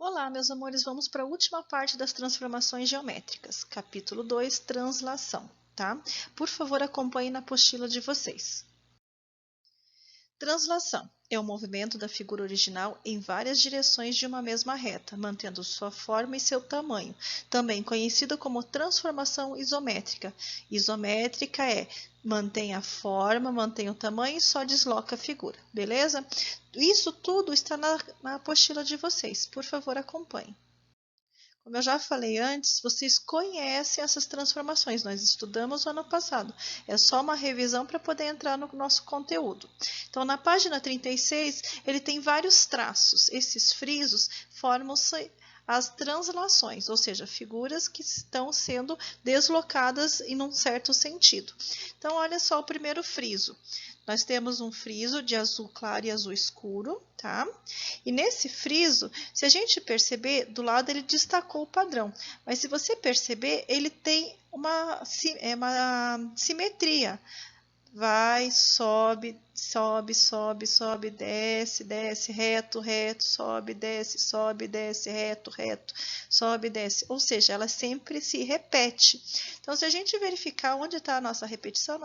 Olá, meus amores, vamos para a última parte das transformações geométricas, capítulo 2, translação, tá? Por favor, acompanhe na apostila de vocês. Translação é o movimento da figura original em várias direções de uma mesma reta, mantendo sua forma e seu tamanho, também conhecida como transformação isométrica. Isométrica mantém a forma, mantém o tamanho e só desloca a figura, beleza? Isso tudo está na apostila de vocês, por favor, acompanhe. Como eu já falei antes, vocês conhecem essas transformações, nós estudamos o ano passado. É só uma revisão para poder entrar no nosso conteúdo. Então, na página 36, ele tem vários traços. Esses frisos formam as translações, ou seja, figuras que estão sendo deslocadas em um certo sentido. Então, olha só o primeiro friso. Nós temos um friso de azul claro e azul escuro, tá? E nesse friso, se a gente perceber, do lado ele destacou o padrão. Mas se você perceber, ele tem uma simetria. Vai, sobe, sobe, sobe, sobe, desce, desce, reto, reto, sobe, desce, reto, reto, sobe, desce. Ou seja, ela sempre se repete. Então, se a gente verificar onde está a nossa repetição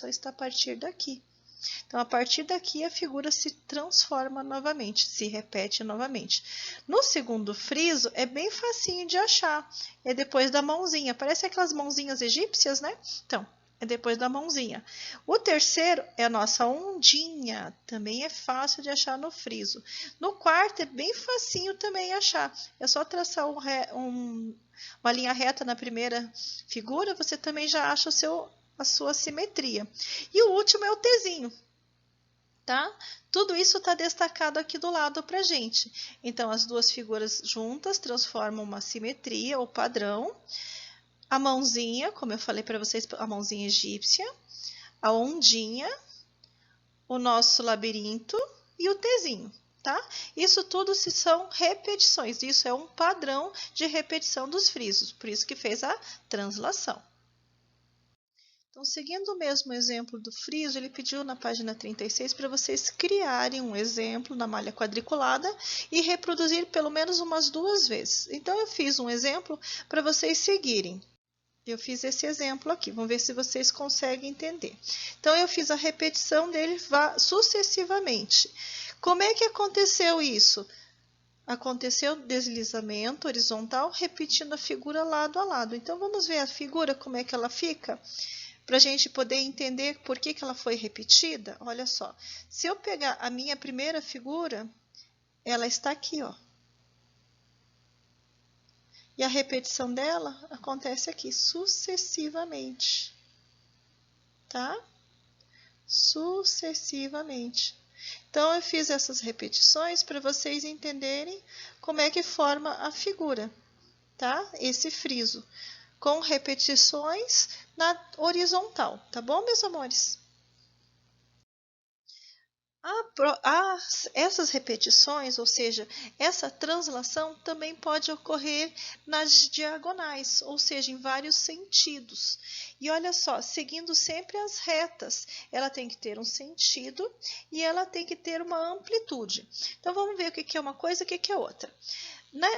está a partir daqui. Então, a partir daqui, a figura se transforma novamente, se repete novamente. No segundo friso, é bem facinho de achar. É depois da mãozinha. Parece aquelas mãozinhas egípcias, né? Então, é depois da mãozinha. O terceiro é a nossa ondinha. Também é fácil de achar no friso. No quarto, é bem facinho também achar. É só traçar uma linha reta na primeira figura, você também já acha a sua simetria. E o último é o Tzinho, tá? Tudo isso está destacado aqui do lado para gente. Então, as duas figuras juntas transformam uma simetria ou padrão. A mãozinha, como eu falei para vocês, a mãozinha egípcia, a ondinha, o nosso labirinto e o Tzinho, tá? Isso tudo são repetições, isso é um padrão de repetição dos frisos, por isso que fez a translação. Então, seguindo o mesmo exemplo do friso, ele pediu na página 36 para vocês criarem um exemplo na malha quadriculada e reproduzir pelo menos umas 2 vezes. Então, eu fiz um exemplo para vocês seguirem. Eu fiz esse exemplo aqui, vamos ver se vocês conseguem entender. Então, eu fiz a repetição dele sucessivamente. Como é que aconteceu isso? Aconteceu deslizamento horizontal, repetindo a figura lado a lado. Então, vamos ver a figura, como é que ela fica? Para a gente poder entender por que ela foi repetida, olha só. Se eu pegar a minha primeira figura, ela está aqui, ó. E a repetição dela acontece aqui, sucessivamente. Tá? Sucessivamente. Então, eu fiz essas repetições para vocês entenderem como é que forma a figura, tá? Esse friso, com repetições na horizontal, tá bom, meus amores? Essas repetições, ou seja, essa translação também pode ocorrer nas diagonais, ou seja, em vários sentidos. E olha só, seguindo sempre as retas, ela tem que ter um sentido e ela tem que ter uma amplitude. Então, vamos ver o que é uma coisa e o que é outra.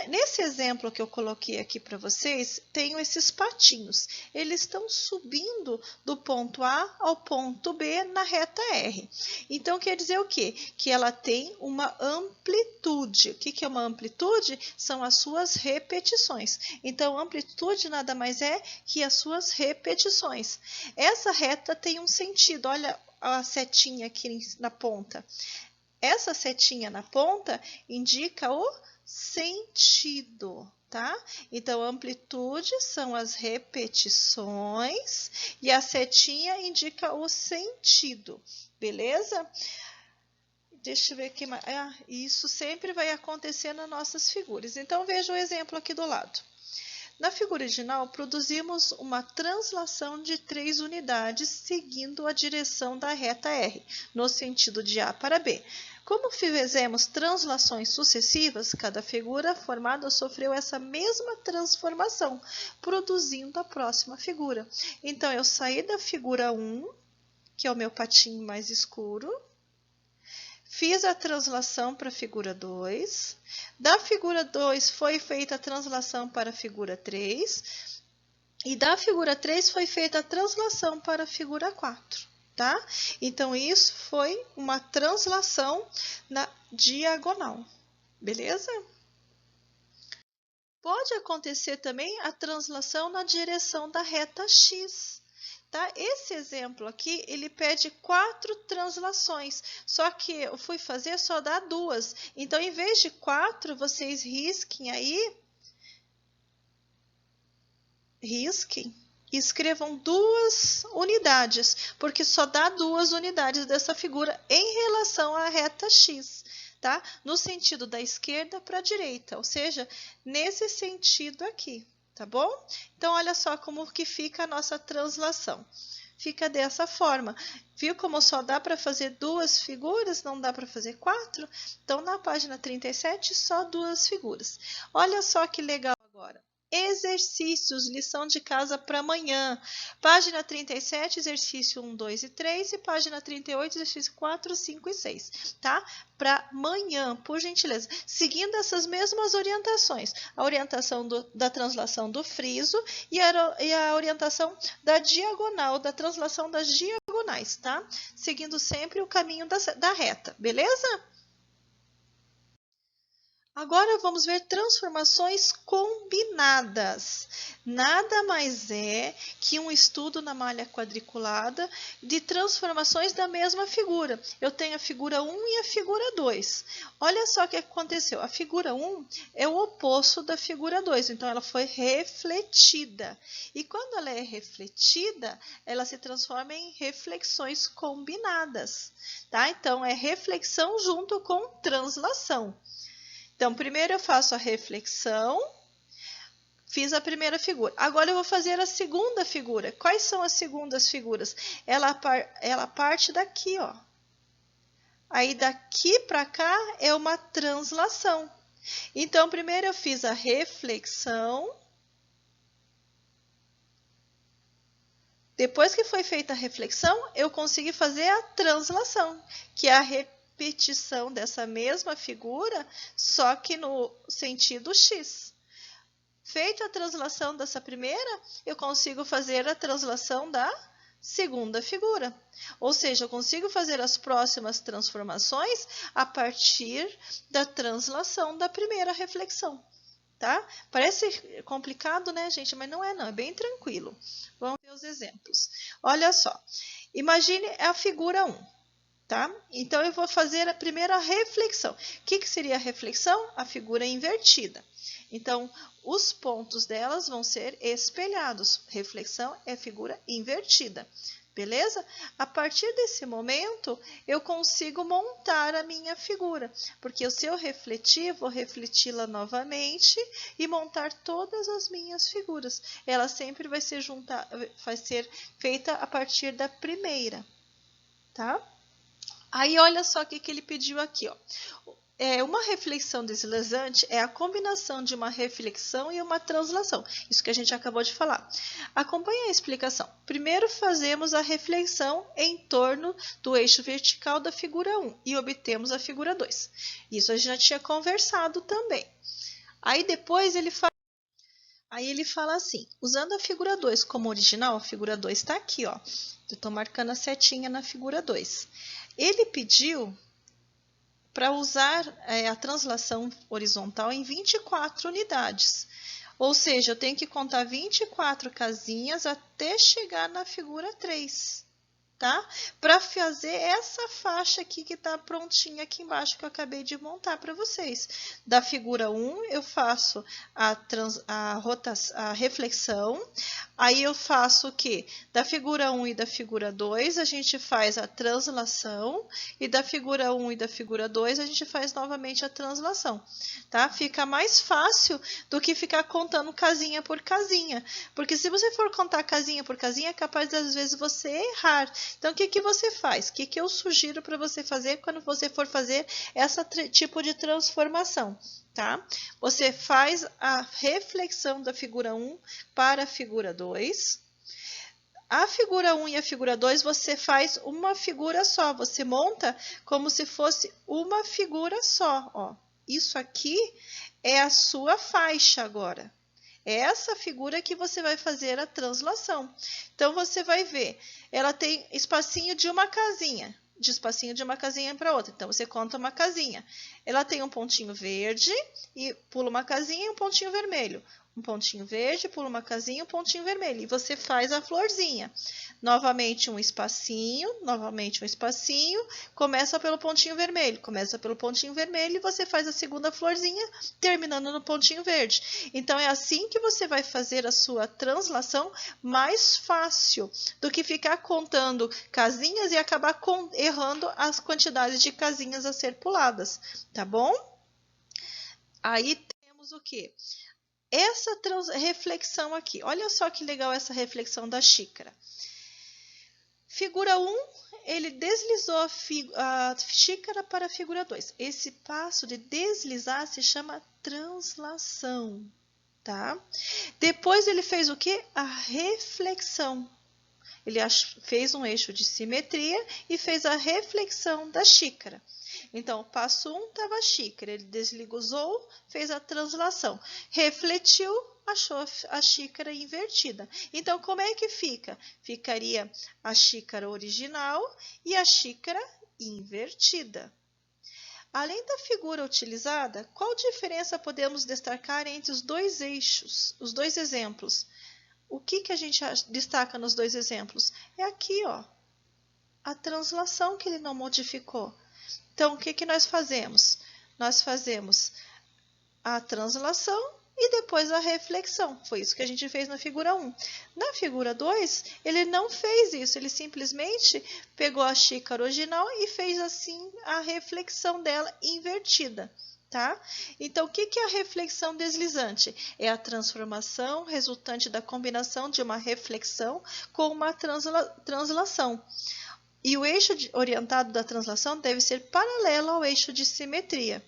Nesse exemplo que eu coloquei aqui para vocês, tenho esses patinhos. Eles estão subindo do ponto A ao ponto B na reta R. Então, quer dizer o quê? Que ela tem uma amplitude. O que é uma amplitude? São as suas repetições. Então, amplitude nada mais é que as suas repetições. Essa reta tem um sentido. Olha a setinha aqui na ponta. Essa setinha na ponta indica o sentido, tá? Então, amplitude são as repetições e a setinha indica o sentido, beleza? Deixa eu ver aqui mais. Isso sempre vai acontecer nas nossas figuras. Então, veja o exemplo aqui do lado. Na figura original, produzimos uma translação de 3 unidades seguindo a direção da reta R, no sentido de A para B. Como fizemos translações sucessivas, cada figura formada sofreu essa mesma transformação, produzindo a próxima figura. Então, eu saí da figura 1, que é o meu patinho mais escuro, fiz a translação para a figura 2. Da figura 2 foi feita a translação para a figura 3. E da figura 3 foi feita a translação para a figura 4, tá? Então, isso foi uma translação na diagonal, beleza? Pode acontecer também a translação na direção da reta X, tá? Esse exemplo aqui, ele pede 4 translações, só que eu fui fazer só dá 2. Então, em vez de 4, vocês risquem aí, e escrevam 2 unidades, porque só dá 2 unidades dessa figura em relação à reta X, tá? No sentido da esquerda para a direita, ou seja, nesse sentido aqui, tá bom? Então, olha só como que fica a nossa translação. Fica dessa forma. Viu como só dá para fazer 2 figuras, não dá para fazer 4? Então, na página 37, só 2 figuras. Olha só que legal agora. Exercícios, lição de casa para amanhã. Página 37, exercício 1, 2 e 3. E página 38, exercício 4, 5 e 6. Tá? Para amanhã, por gentileza. Seguindo essas mesmas orientações. A orientação da translação do friso e a orientação da diagonal, da translação das diagonais, tá? Seguindo sempre o caminho da reta, beleza? Agora vamos ver transformações combinadas. Nada mais é que um estudo na malha quadriculada de transformações da mesma figura. Eu tenho a figura 1 e a figura 2. Olha só o que aconteceu. A figura 1 é o oposto da figura 2, então ela foi refletida. E quando ela é refletida, ela se transforma em reflexões combinadas. Tá? Então, é reflexão junto com translação. Então, primeiro eu faço a reflexão, fiz a primeira figura. Agora eu vou fazer a segunda figura. Quais são as segundas figuras? Ela parte daqui, ó. Aí daqui para cá é uma translação. Então, primeiro eu fiz a reflexão. Depois que foi feita a reflexão, eu consegui fazer a translação, que é a repetição dessa mesma figura, só que no sentido X. Feita a translação dessa primeira, eu consigo fazer a translação da segunda figura. Ou seja, eu consigo fazer as próximas transformações a partir da translação da primeira reflexão. Tá? Parece complicado, né, gente? Mas não é, não. É bem tranquilo. Vamos ver os exemplos. Olha só. Imagine a figura 1. Tá? Então, eu vou fazer a primeira reflexão. O que seria a reflexão? A figura invertida. Então, os pontos delas vão ser espelhados. Reflexão é figura invertida. Beleza? A partir desse momento, eu consigo montar a minha figura. Porque se eu refletir, vou refleti-la novamente e montar todas as minhas figuras. Ela sempre vai ser feita a partir da primeira. Tá? Aí, olha só o que ele pediu aqui, ó. Uma reflexão deslizante é a combinação de uma reflexão e uma translação. Isso que a gente acabou de falar. Acompanhe a explicação. Primeiro, fazemos a reflexão em torno do eixo vertical da figura 1 e obtemos a figura 2. Isso a gente já tinha conversado também. Aí, depois, ele fala assim, usando a figura 2 como original, a figura 2 está aqui, ó. Eu estou marcando a setinha na figura 2. Ele pediu para usar a translação horizontal em 24 unidades. Ou seja, eu tenho que contar 24 casinhas até chegar na figura 3. Tá? Para fazer essa faixa aqui que está prontinha aqui embaixo que eu acabei de montar para vocês. Da figura 1 eu faço a reflexão, aí eu faço o quê? Da figura 1 e da figura 2 a gente faz a translação e da figura 1 e da figura 2 a gente faz novamente a translação. Tá? Fica mais fácil do que ficar contando casinha por casinha, porque se você for contar casinha por casinha é capaz de às vezes você errar. Então, o que você faz? O que eu sugiro para você fazer quando você for fazer esse tipo de transformação? Tá? Você faz a reflexão da figura 1 para a figura 2. A figura 1 e a figura 2, você faz uma figura só. Você monta como se fosse uma figura só, ó. Isso aqui é a sua faixa agora. É essa figura que você vai fazer a translação. Então, você vai ver, ela tem espacinho de uma casinha, para outra. Então, você conta uma casinha. Ela tem um pontinho verde e pula uma casinha e um pontinho vermelho. Um pontinho verde, pula uma casinha e um pontinho vermelho. E você faz a florzinha. Novamente um espacinho, começa pelo pontinho vermelho, e você faz a segunda florzinha, terminando no pontinho verde. Então, é assim que você vai fazer a sua translação mais fácil do que ficar contando casinhas e acabar errando as quantidades de casinhas a ser puladas, tá bom? Aí temos o quê? Essa reflexão aqui. Olha só que legal essa reflexão da xícara. Figura 1, ele deslizou a xícara para a figura 2. Esse passo de deslizar se chama translação, tá? Depois ele fez o quê? A reflexão. Ele fez um eixo de simetria e fez a reflexão da xícara. Então, passo 1 estava a xícara, ele deslizou, fez a translação, refletiu, achou a xícara invertida. Então, como é que fica? Ficaria a xícara original e a xícara invertida. Além da figura utilizada, qual diferença podemos destacar entre os dois eixos, os dois exemplos? O que a gente destaca nos dois exemplos? É aqui, ó, a translação que ele não modificou. Então, o que nós fazemos? Nós fazemos a translação e depois a reflexão. Foi isso que a gente fez na figura 1. Na figura 2, ele não fez isso. Ele simplesmente pegou a xícara original e fez assim a reflexão dela invertida. Tá? Então, o que é a reflexão deslizante? É a transformação resultante da combinação de uma reflexão com uma translação. E o eixo orientado da translação deve ser paralelo ao eixo de simetria,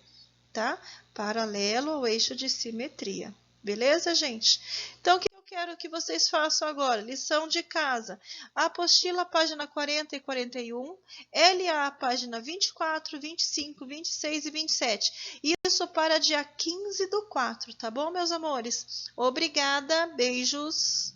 tá? Paralelo ao eixo de simetria. Beleza, gente? Então, o que eu quero que vocês façam agora? Lição de casa. A apostila, página 40 e 41. LA, página 24, 25, 26 e 27. Isso para dia 15/4, tá bom, meus amores? Obrigada, beijos.